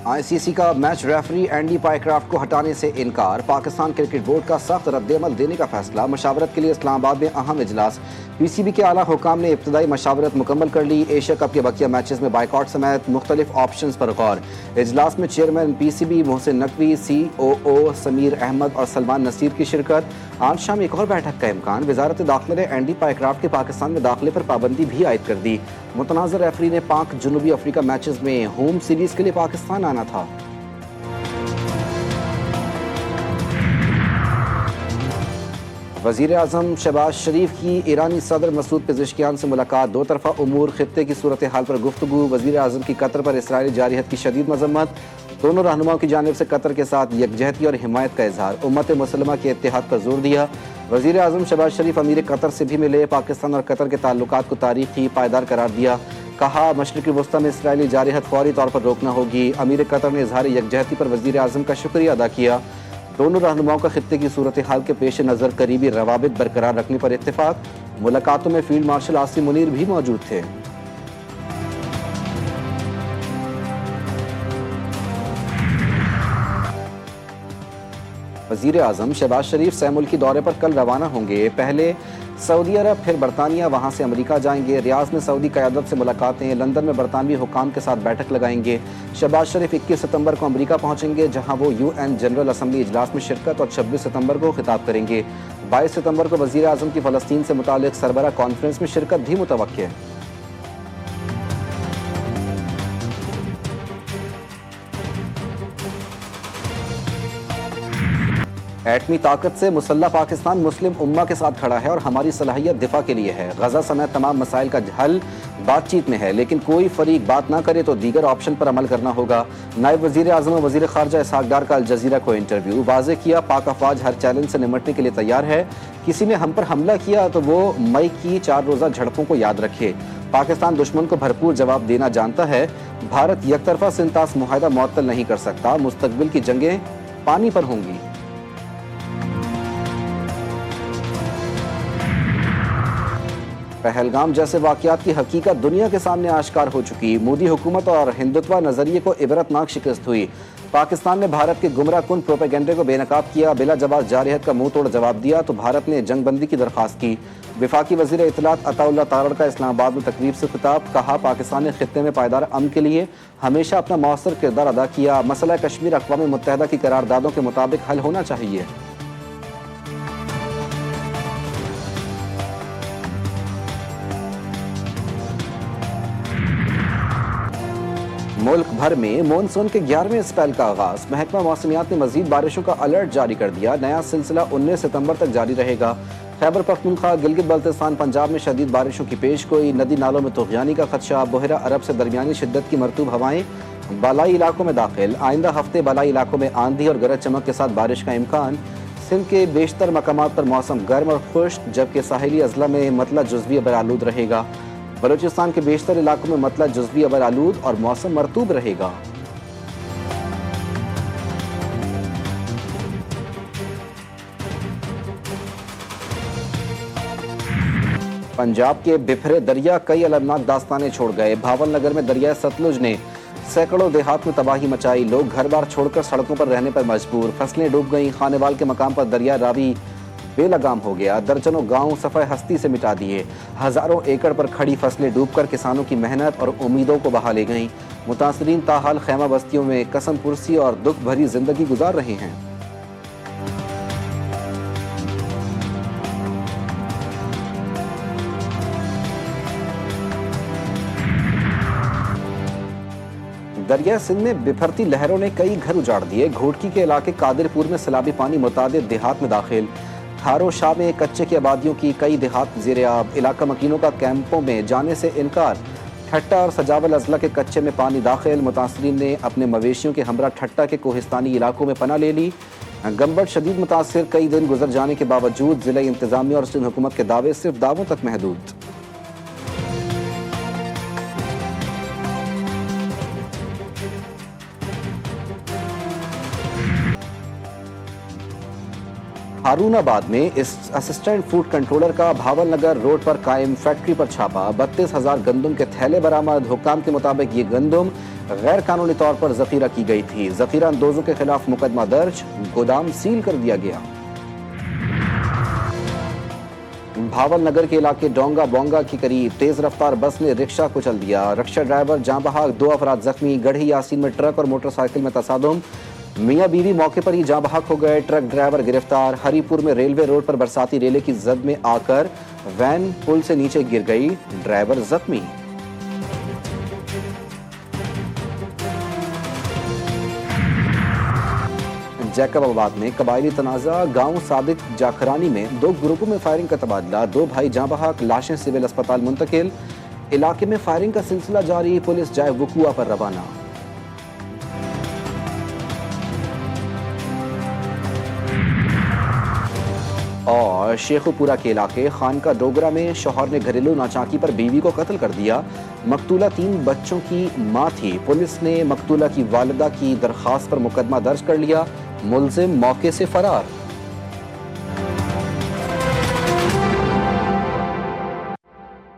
ICC का match referee Andy Pycroft को हटाने से इनकार। पाकिस्तान क्रिकेट बोर्ड का सख्त रद्देअमल देने का फैसला। मशावरत के लिए इस्लामाबाद में अहम इजलास। पीसीबी के आला हुकाम ने इब्तदाई मशावरत मुकम्मल कर ली। एशिया कप के बकिया मैचेस में बाइकआउट समेत मुख्तलिफ ऑप्शंस पर गौर। इजलास में chairman PCB Mohsin Naqvi, COO Sameer Ahmed और सलमान नसीर की शिरकत। आज शाम एक और बैठक का इम्कान। वजारत दाखिला ने एंडी पाइक्राफ्ट के पाकिस्तान में दाखिले पर पाबंदी भी आयद कर दी। मुतनाज़ रेफरी ने पाक जनूबी अफ्रीका मैचेस में होम सीरीज के लिए पाकिस्तान आना था। वज़ीर आज़म शहबाज शरीफ की ईरानी सदर मसूद पेज़ेश्कियान से मुलाकात। दो तरफ़ा उमूर, खित्ते की सूरत हाल पर गुफ्तगू। वज़ीर आज़म की कतर पर इसराइली जारहियत की शदीद मज़म्मत। दोनों रहनुमाओं की जानिब से कतर के साथ यकजहती और हिमायत का इजहार। उम्मत मुसलमा के इत्तेहाद पर जोर दिया। वज़ीर आज़म शहबाज शरीफ अमीर कतर से भी मिले। पाकिस्तान और कतर के ताल्लुकात को तारीखी पायदार करार दिया। कहा, मशरिक़ी वस्ता में इसराइली जारहियत फौरी तौर पर रोकना होगी। अमीर कतर ने इजहार यकजहती पर वज़ीर आज़म का शुक्रिया अदा किया। दोनों रहनुमाओं का खित्ते की सूरत हाल के पेश नज़र करीबी रवाबित बरकरार रखने पर इत्तेफाक। मुलाकातों में फील्ड मार्शल आसिम मुनीर भी मौजूद थे। वज़ीर आज़म शहबाज शरीफ सह मुल्की दौरे पर कल रवाना होंगे। पहले सऊदी अरब, फिर बरतानिया, वहाँ से अमेरिका जाएंगे। रियाज में सऊदी क़यादत से मुलाकातें। लंदन में बरतानवी हुकाम के साथ बैठक लगाएंगे। शहबाज शरीफ 21 सितंबर को अमेरिका पहुँचेंगे, जहाँ वो UN जनरल असम्बली इजलास में शिरकत और 26 सितंबर को खिताब करेंगे। 22 सितंबर को वज़ीर आज़म की फ़लस्तीन से मुतालिक सरबरा कॉन्फ्रेंस में शिरकत भी मुतवक्किल है। एटमी ताकत से मुसल्लह पाकिस्तान मुस्लिम उम्मा के साथ खड़ा है और हमारी सलाहियत दिफा के लिए है। गजा समेत तमाम मसाइल का हल बातचीत में है, लेकिन कोई फरीक बात ना करे तो दीगर ऑप्शन पर अमल करना होगा। नायब वज़ीर आज़म और वज़ीर ख़ारजा इसहाक़ डार का अल जज़ीरा को इंटरव्यू। वाज़े किया, पाक अफ़वाज हर चैलेंज से निमटने के लिए तैयार है। किसी ने हम पर हमला किया तो वो मई की 4 रोज़ा झड़पों को याद रखे। पाकिस्तान दुश्मन को भरपूर जवाब देना जानता है। भारत यकतरफा सिंतास मुआहदा मुअत्तल नहीं कर सकता। मुस्तक़बिल की जंगें पानी पर होंगी। पहलगाम जैसे वाक़यात की हकीकत दुनिया के सामने आश्कार हो चुकी। मोदी हुकूमत और हिंदुत्व नज़रिए को इबरतनाक शिकस्त हुई। पाकिस्तान ने भारत के गुमराह कुन प्रोपेगेंडे को बेनकाब किया। बिला जवाब जारहियत का मुंह तोड़ जवाब दिया तो भारत ने जंगबंदी की दरख्वास्त की। वफाकी वज़ीर इत्तलात अताउल्लाह तारड़ का इस्लामाबाद में तकरीब से खिताब। कहा, पाकिस्तान ने खित्ते में पायदार अमन के लिए हमेशा अपना मौसर किरदार अदा किया। मसला कश्मीर अक़वाम मुत्तहिदा की करारदादों के मुताबिक हल होना चाहिए। मुल्क भर में मानसून के 11वें स्पेल का आगाज। महकमा मौसमियात ने मजीद बारिशों का अलर्ट जारी कर दिया। नया सिलसिला 19 सितंबर तक जारी रहेगा। खैबर पख्तूनख्वा, गिलगित बल्तिस्तान, पंजाब में शदीद बारिशों की पेश गोई। नदी नालों में तुग़यानी का खदशा। बहरा अरब से दरमियानी शिद्दत की मरतूब हवाएं बालाई इलाकों में दाखिल। आइंदा हफ्ते बालाई इलाकों में आंधी और गरज चमक के साथ बारिश का इम्कान। सिंध के बेशतर मकामात पर मौसम गर्म और खुश्क, जबकि साहिली अजला में मतला जुज़वी अबर आलूद रहेगा। बलूचिस्तान के बेशतर इलाकों में मतला जुज़वी अबर आलूद और मौसम मरतूब रहेगा। पंजाब के बिफरे दरिया कई अलमनाक दास्तानें छोड़ गए। भावलनगर में दरिया सतलुज ने सैकड़ों देहात में तबाही मचाई। लोग घर बार छोड़कर सड़कों पर रहने पर मजबूर। फसलें डूब गईं। खानेवाल के मकाम पर दरिया रावी बेलगाम हो गया। दर्जनों गांव सफ़े हस्ती से मिटा दिए। हज़ारों एकड़ पर खड़ी फसलें डूबकर किसानों की मेहनत और उम्मीदों को बहा ले गईं। मुतासरीन ताहाल खैमा बस्तियों में कसम पुरसी और दुख भरी जिंदगी गुजार रहे हैं। दरिया सिंध में बिफरती लहरों ने कई घर उजाड़ दिए। घोटकी के इलाके कादिरपुर में सैलाबी पानी मुतादिद देहात में दाखिल। खारो शाह में कच्चे की आबादियों की कई देहात ज़ेर-ए-आब। इलाका मकीनों का कैंपों में जाने से इनकार। ठट्टा और सजावल अजला के कच्चे में पानी दाखिल। मुतासरीन ने अपने मवेशियों के हमरा ठट्टा के कोहिस्तानी इलाकों में पनाह ले ली। गंबट शदीद मुतासिर। कई दिन गुजर जाने के बावजूद ज़िला इंतज़ामिया और सिंध हुकूमत के दावे सिर्फ दावों तक महदूद। हारूनाबाद में इस असिस्टेंट फूड कंट्रोलर का भावलनगर रोड पर कायम फैक्ट्री पर छापा। 32,000 गंदम के थैले बरामद। हुक्काम के मुताबिक ये गंदम गैर कानूनी तौर पर जखीरा की गई थी। जखीरा अंदोजों के खिलाफ मुकदमा दर्ज, गोदाम सील कर दिया गया। भावल नगर के इलाके डोंगा बोंगा के करीब तेज रफ्तार बस ने रिक्शा कुचल दिया। रिक्शा ड्राइवर जाँ बहाक, 2 अफराद जख्मी। गढ़ी यासीन में ट्रक और मोटरसाइकिल में तसादुम, मियाँ बीवी मौके पर ही जाँ बहक हो गए। ट्रक ड्राइवर गिरफ्तार। हरीपुर में रेलवे रोड पर बरसाती रेले की जद में आकर वैन पुल से नीचे गिर गई, ड्राइवर जख्मी। जैकबाबाद में कबायली तनाजा, गांव सादिक जाखरानी में 2 ग्रुपों में फायरिंग का तबादला। 2 भाई जाँ बहक, लाशें सिविल अस्पताल मुंतकिल। इलाके में फायरिंग का सिलसिला जारी, पुलिस जाए वकुआ पर रवाना। और शेखुपुरा के इलाके खानका डोगरा में शौहर ने घरेलू नाचाकी पर बीवी को कत्ल कर दिया। मकतूला 3 बच्चों की मां थी। पुलिस ने मकतूला की वालिदा की दरखास्त पर मुकदमा दर्ज कर लिया। मुलजिम मौके से फरार।